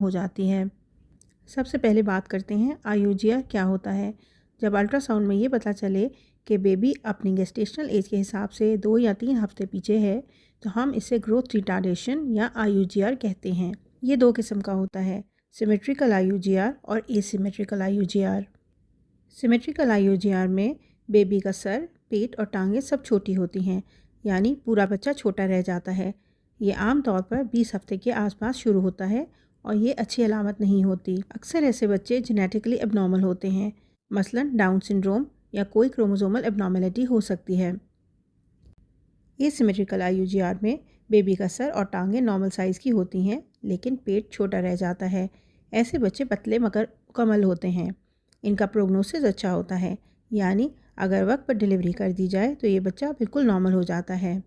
हो जाती है। सबसे पहले बात करते हैं IUGR क्या होता है। जब अल्ट्रासाउंड में ये पता चले कि बेबी अपनी गेस्टेशनल एज के हिसाब से 2 या 3 हफ्ते पीछे है, तो हम इसे ग्रोथ रिटार्डेशन या IUGR कहते हैं। ये 2 किस्म का होता है, सिमेट्रिकल IUGR और एसिमेट्रिकल IUGR। सिमेट्रिकल IUGR में बेबी का सर, पेट और टांगें सब छोटी होती हैं, यानी पूरा बच्चा छोटा रह जाता है। ये आमतौर पर 20 हफ्ते के आसपास शुरू होता है और ये अच्छी अलामत नहीं होती। अक्सर ऐसे बच्चे जेनेटिकली एबनॉर्मल होते हैं, मसलन डाउन सिंड्रोम या कोई क्रोमोसोमल एबनॉर्मेलिटी हो सकती है। एसिमेट्रिकल IUGR में बेबी का सर और टांगें नॉर्मल साइज़ की होती हैं, लेकिन पेट छोटा रह जाता है। ऐसे बच्चे पतले मगर मुकम्मल होते हैं। इनका प्रोग्नोसिस अच्छा होता है, यानी अगर वक्त पर डिलीवरी कर दी जाए तो ये बच्चा बिल्कुल नॉर्मल हो जाता है।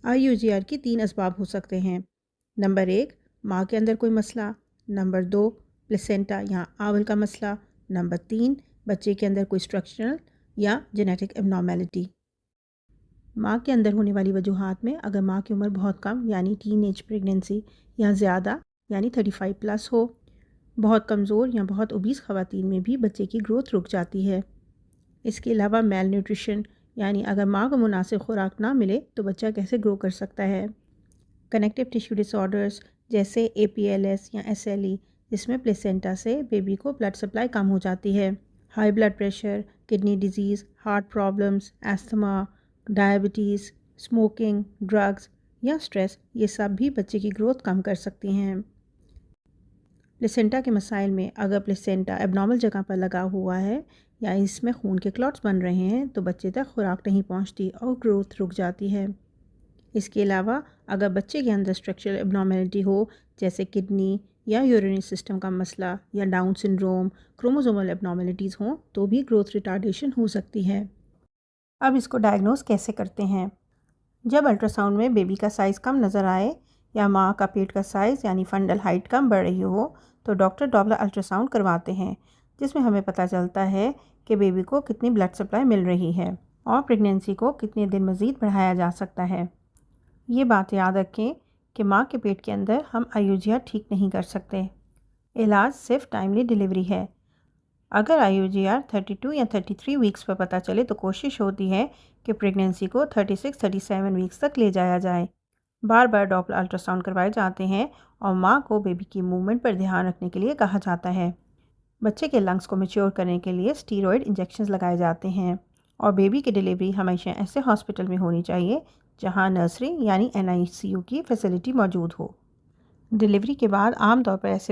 IUGR की 3 असबाब हो सकते हैं। नंबर 1, माँ के अंदर कोई मसला। नंबर 2, प्लेसेंटा या आंवल का मसला। नंबर 3, बच्चे के अंदर कोई स्ट्रक्चरल या जेनेटिक एबनॉर्मेलिटी। माँ के अंदर होने वाली वजूहात में अगर माँ की उम्र बहुत कम यानी टीनेज प्रेगनेंसी या ज़्यादा यानी 35 प्लस हो, बहुत कमज़ोर या बहुत ओबीस ख़वातीन में भी बच्चे की ग्रोथ रुक जाती है। इसके अलावा मेल न्यूट्रिशन यानी अगर माँ को मुनासिब खुराक ना मिले तो बच्चा कैसे ग्रो कर सकता है। कनेक्टिव टिश्यू डिसऑर्डर्स जैसे APLS या SLE, जिसमें प्लेसेंटा से बेबी को ब्लड सप्लाई कम हो जाती है। High blood pressure, kidney disease, heart problems, asthma, diabetes, smoking, drugs या स्ट्रेस, ये सब भी बच्चे की ग्रोथ कम कर सकती हैं। प्लेसेंटा के मसाइल में अगर प्लेसेंटा एबनॉर्मल जगह पर लगा हुआ है या इसमें खून के क्लॉट्स बन रहे हैं तो बच्चे तक खुराक नहीं पहुंचती और ग्रोथ रुक जाती है। इसके अलावा अगर बच्चे के अंदर स्ट्रक्चरल एबनॉर्मेलिटी हो, जैसे किडनी या यूरिनरी सिस्टम का मसला या डाउन सिंड्रोम, क्रोमोसोमल एबनॉर्मेलिटीज़ हों तो भी ग्रोथ रिटार्डेशन हो सकती है। अब इसको डायग्नोस कैसे करते हैं। जब अल्ट्रासाउंड में बेबी का साइज़ कम नज़र आए या माँ का पेट का साइज़ यानी फंडल हाइट कम बढ़ रही हो, तो डॉक्टर डॉपलर अल्ट्रासाउंड करवाते हैं, जिसमें हमें पता चलता है कि बेबी को कितनी ब्लड सप्लाई मिल रही है और प्रेगनेंसी को कितने दिन मज़ीद बढ़ाया जा सकता है। ये बात याद रखें कि माँ के पेट के अंदर हम IUGR ठीक नहीं कर सकते। इलाज सिर्फ टाइमली डिलीवरी है। अगर IUGR 32 या 33 वीक्स पर पता चले तो कोशिश होती है कि प्रेगनेंसी को 36-37 वीक्स तक ले जाया जाए। बार बार डॉपलर अल्ट्रासाउंड करवाए जाते हैं और माँ को बेबी की मूवमेंट पर ध्यान रखने के लिए कहा जाता है। बच्चे के लंग्स को मैच्योर करने के लिए स्टीरॉयड इंजेक्शंस लगाए जाते हैं और बेबी की डिलीवरी हमेशा ऐसे हॉस्पिटल में होनी चाहिए जहां नर्सरी यानी NICU की फैसिलिटी मौजूद हो। डिलीवरी के बाद आमतौर पर ऐसे